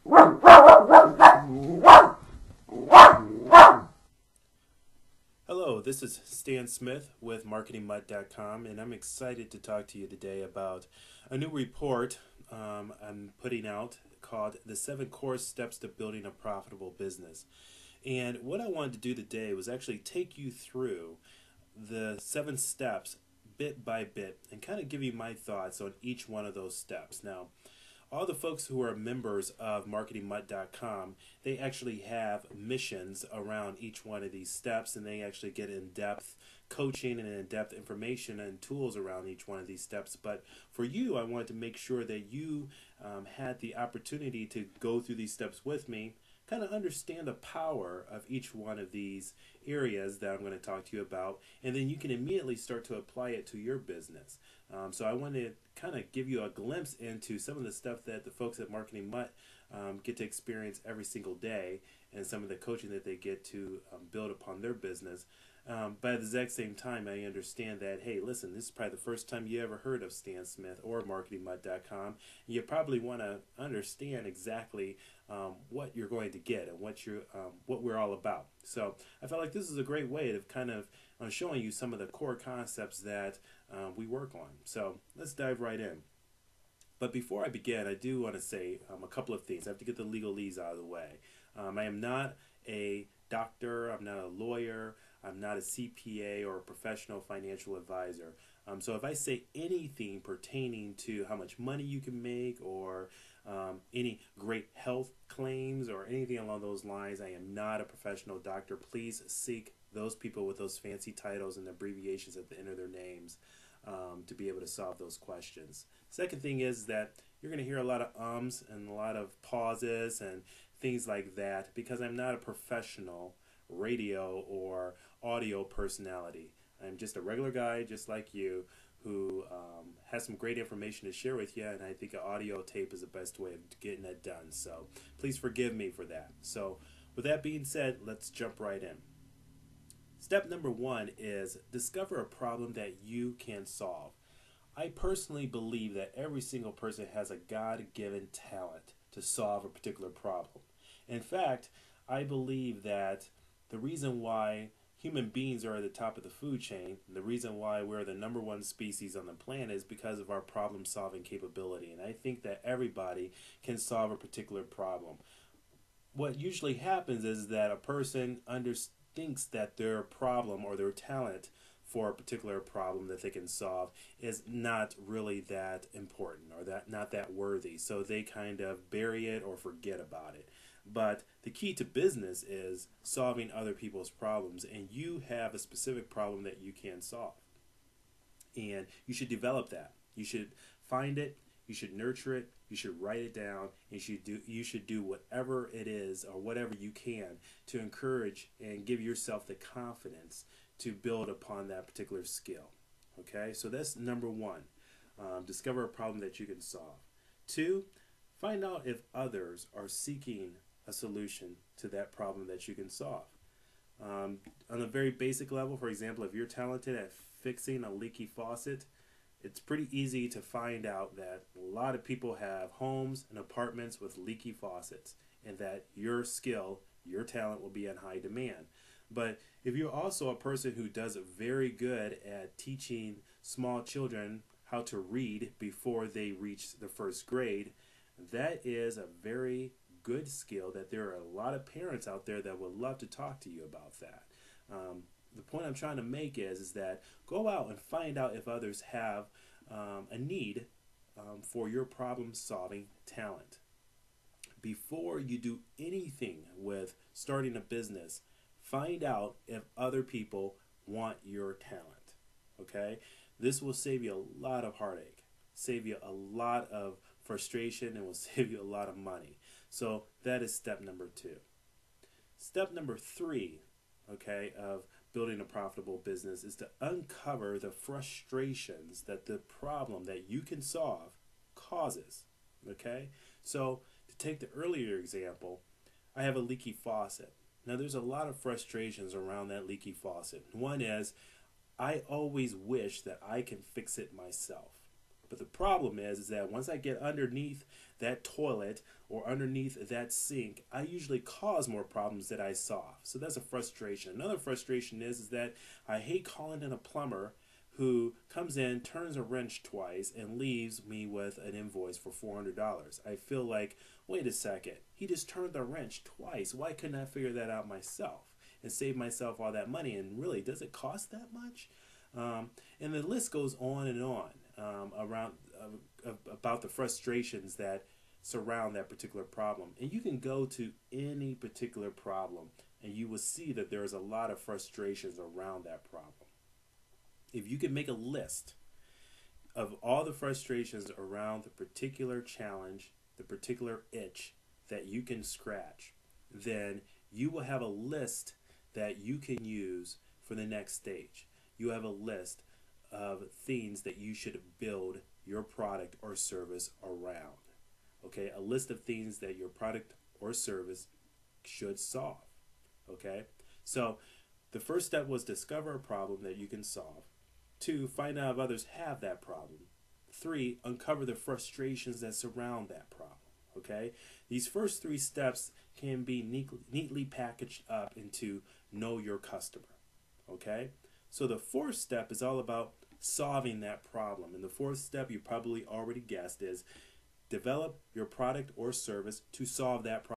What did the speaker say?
Hello, this is Stan Smith with MarketingMutt.com, and I'm excited to talk to you today about a new report I'm putting out called The 7 Core Steps to Building a Profitable Business. And what I wanted to do today was actually take you through the 7 steps bit by bit and kind of give you my thoughts on each one of those steps. Now, all the folks who are members of MarketingMutt.com, they actually have missions around each one of these steps, and they actually get in-depth coaching and in-depth information and tools around each one of these steps. But for you, I wanted to make sure that you had the opportunity to go through these steps with me, kind of understand the power of each one of these areas that I'm going to talk to you about, and then you can immediately start to apply it to your business. So I want to kind of give you a glimpse into some of the stuff that the folks at Marketing Mutt get to experience every single day, and some of the coaching that they get to build upon their business. But at the exact same time, I understand that, hey, listen, this is probably the first time you ever heard of Stan Smith or MarketingMutt.com. You probably want to understand exactly what you're going to get and what we're all about. So I felt like this is a great way of kind of showing you some of the core concepts that we work on. So let's dive right in. But before I begin, I do want to say a couple of things. I have to get the legalese out of the way. I am not a doctor. I'm not a lawyer. I'm not a CPA or a professional financial advisor. So if I say anything pertaining to how much money you can make or any great health claims or anything along those lines, I am not a professional doctor. Please seek those people with those fancy titles and abbreviations at the end of their names to be able to solve those questions. Second thing is that you're going to hear a lot of ums and a lot of pauses and things like that because I'm not a professional radio or audio personality. I'm just a regular guy just like you who has some great information to share with you, and I think an audio tape is the best way of getting that done. So please forgive me for that. So with that being said, let's jump right in. Step number 1 is discover a problem that you can solve. I personally believe that every single person has a God-given talent to solve a particular problem. In fact, I believe that the reason why human beings are at the top of the food chain, and the reason why we're the #1 species on the planet is because of our problem-solving capability. And I think that everybody can solve a particular problem. What usually happens is that a person thinks that their problem or their talent for a particular problem that they can solve is not really that important or that not that worthy. So they kind of bury it or forget about it. But the key to business is solving other people's problems, and you have a specific problem that you can solve. And you should develop that. You should find it, you should nurture it, you should write it down, and you should do whatever it is or whatever you can to encourage and give yourself the confidence to build upon that particular skill. Okay, so that's number 1. Discover a problem that you can solve. 2, find out if others are seeking a solution to that problem that you can solve. On a very basic level, for example, if you're talented at fixing a leaky faucet, it's pretty easy to find out that a lot of people have homes and apartments with leaky faucets, and that your skill, your talent will be in high demand. But if you're also a person who does very good at teaching small children how to read before they reach the first grade, that is a very good skill that there are a lot of parents out there that would love to talk to you about that. The point I'm trying to make is that go out and find out if others have a need for your problem-solving talent. Before you do anything with starting a business, find out if other people want your talent. Okay? This will save you a lot of heartache, save you a lot of frustration, and will save you a lot of money. So that is step number 2. Step number 3, okay, of building a profitable business is to uncover the frustrations that the problem that you can solve causes. Okay? So to take the earlier example, I have a leaky faucet. Now there's a lot of frustrations around that leaky faucet. One is I always wish that I can fix it myself. But the problem is that once I get underneath that toilet or underneath that sink, I usually cause more problems that I solve. So that's a frustration. Another frustration is that I hate calling in a plumber who comes in, turns a wrench twice, and leaves me with an invoice for $400. I feel like, wait a second, he just turned the wrench twice. Why couldn't I figure that out myself and save myself all that money? And really, does it cost that much? And the list goes on and on around about the frustrations that surround that particular problem. And you can go to any particular problem and you will see that there's a lot of frustrations around that problem. If you can make a list of all the frustrations around the particular challenge, the particular itch that you can scratch, then you will have a list that you can use for the next stage. You have a list of things that you should build your product or service around. Okay, a list of things that your product or service should solve. Okay, so the first step was discover a problem that you can solve. 2, find out if others have that problem. 3, uncover the frustrations that surround that problem. Okay, these first 3 steps can be neatly packaged up into know your customer. Okay, so the 4th step is all about solving that problem. And the 4th step, you probably already guessed, is develop your product or service to solve that problem.